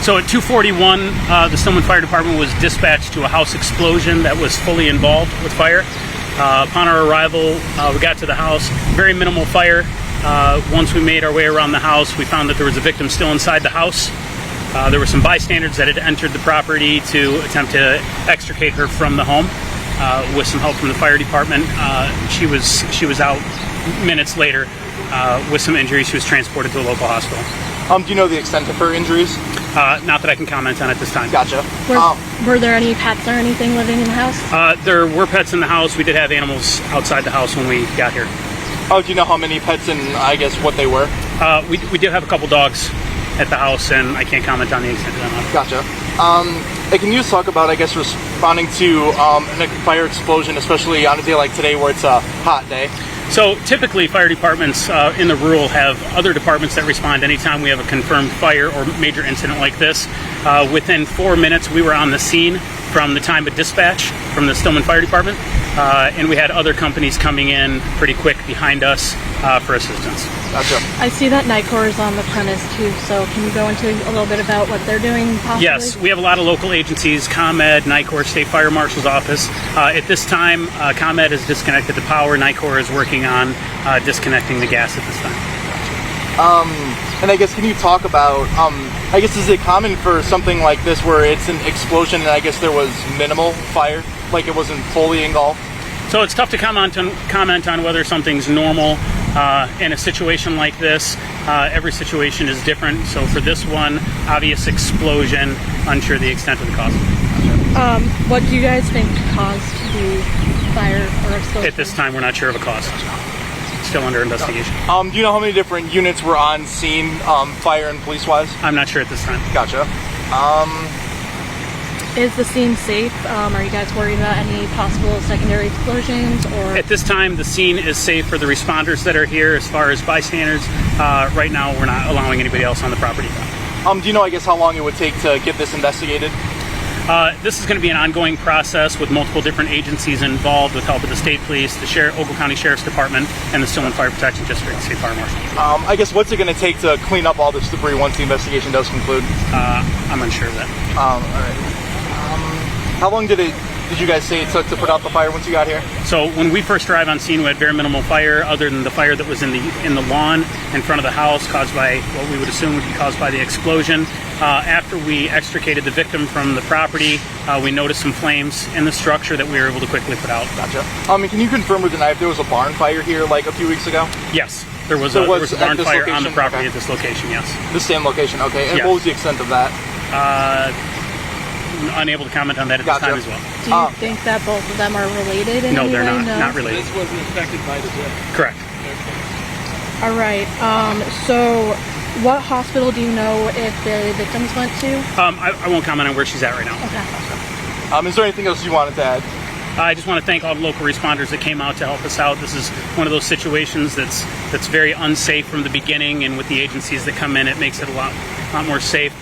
So at 2:41, the Stillman Fire Department was dispatched to a house explosion that was fully involved with fire. Upon our arrival, we got to the house. Very minimal fire. Once we made our way around the house, we found that there was a victim still inside the house. There were some bystanders that had entered the property to attempt to extricate her from the home. With some help from the fire department, she was out minutes later with some injuries. She was transported to a local hospital. Do you know the extent of her injuries? Not that I can comment on at this time. Gotcha. Were there any pets or anything living in the house? There were pets in the house. We did have animals outside the house when we got here. Oh, do you know how many pets and I guess what they were? We did have a couple dogs at the house, and I can't comment on the extent of them. Gotcha. Can you just talk about, I guess, responding to a fire explosion, especially on a day like today where it's a hot day? So typically fire departments in the rural have other departments that respond anytime we have a confirmed fire or major incident like this. Within 4 minutes we were on the scene from the time of dispatch from the Stillman Fire Department, and we had other companies coming in pretty quick behind us for assistance. Gotcha. I see that NICOR is on the premise too, so can you go into a little bit about what they're doing possibly? Yes, we have a lot of local agencies, ComEd, NICOR, State Fire Marshal's Office. At this time, ComEd has disconnected the power. NICOR is working on disconnecting the gas at this time. And I guess, can you talk about, I guess, is it common for something like this where it's an explosion and I guess there was minimal fire, like it wasn't fully engulfed? So it's tough to comment on whether something's normal in a situation like this. Every situation is different. So for this one, obvious explosion, unsure the extent of the cause. What do you guys think caused the fire or explosion? At this time, we're not sure of a cause. Still under investigation. Do you know how many different units were on scene, fire and police-wise? I'm not sure at this time. Gotcha. Is the scene safe? Are you guys worried about any possible secondary explosions? Or at this time, the scene is safe for the responders that are here. As far as bystanders, right now we're not allowing anybody else on the property. Do you know, I guess, how long it would take to get this investigated? This is going to be an ongoing process with multiple different agencies involved, with help of the state police, the Ogle County Sheriff's Department, and the Stillman Fire Protection District State Fire Marshal. I guess, what's it going to take to clean up all this debris once the investigation does conclude? I'm unsure of that. All right. How long did you guys say it took to put out the fire once you got here? So when we first arrived on scene, we had very minimal fire, other than the fire that was in the lawn in front of the house, caused by what we would assume would be caused by the explosion. After we extricated the victim from the property, we noticed some flames in the structure that we were able to quickly put out. Gotcha. Can you confirm or deny if there was a barn fire here like a few weeks ago? Yes, there was a barn fire on the property at this location, yes. The same location, okay. And yes. What was the extent of that? Unable to comment on that at this time as well. Do you think that both of them are related in No, any they're way? not related. This wasn't affected by the death. Correct. All right. So what hospital do you know if the victims went to? I won't comment on where she's at right now. Okay. Is there anything else you wanted to add? I just want to thank all the local responders that came out to help us out. This is one of those situations that's very unsafe from the beginning, and with the agencies that come in, it makes it a lot more safe.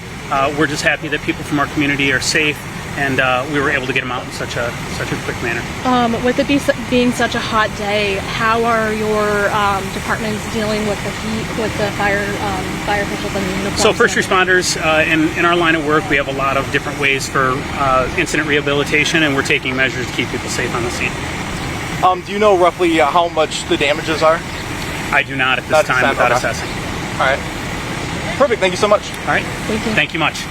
We're just happy that people from our community are safe, and we were able to get them out in such a quick manner. With it being such a hot day, how are your departments dealing with the heat, with the fire officials and the uniforms? So first responders, in our line of work, we have a lot of different ways for incident rehabilitation, and we're taking measures to keep people safe on the scene. Do you know roughly how much the damages are? I do not at this time without okay. assessing. All right. Perfect. Thank you so much. All right. Thank you. Thank you much.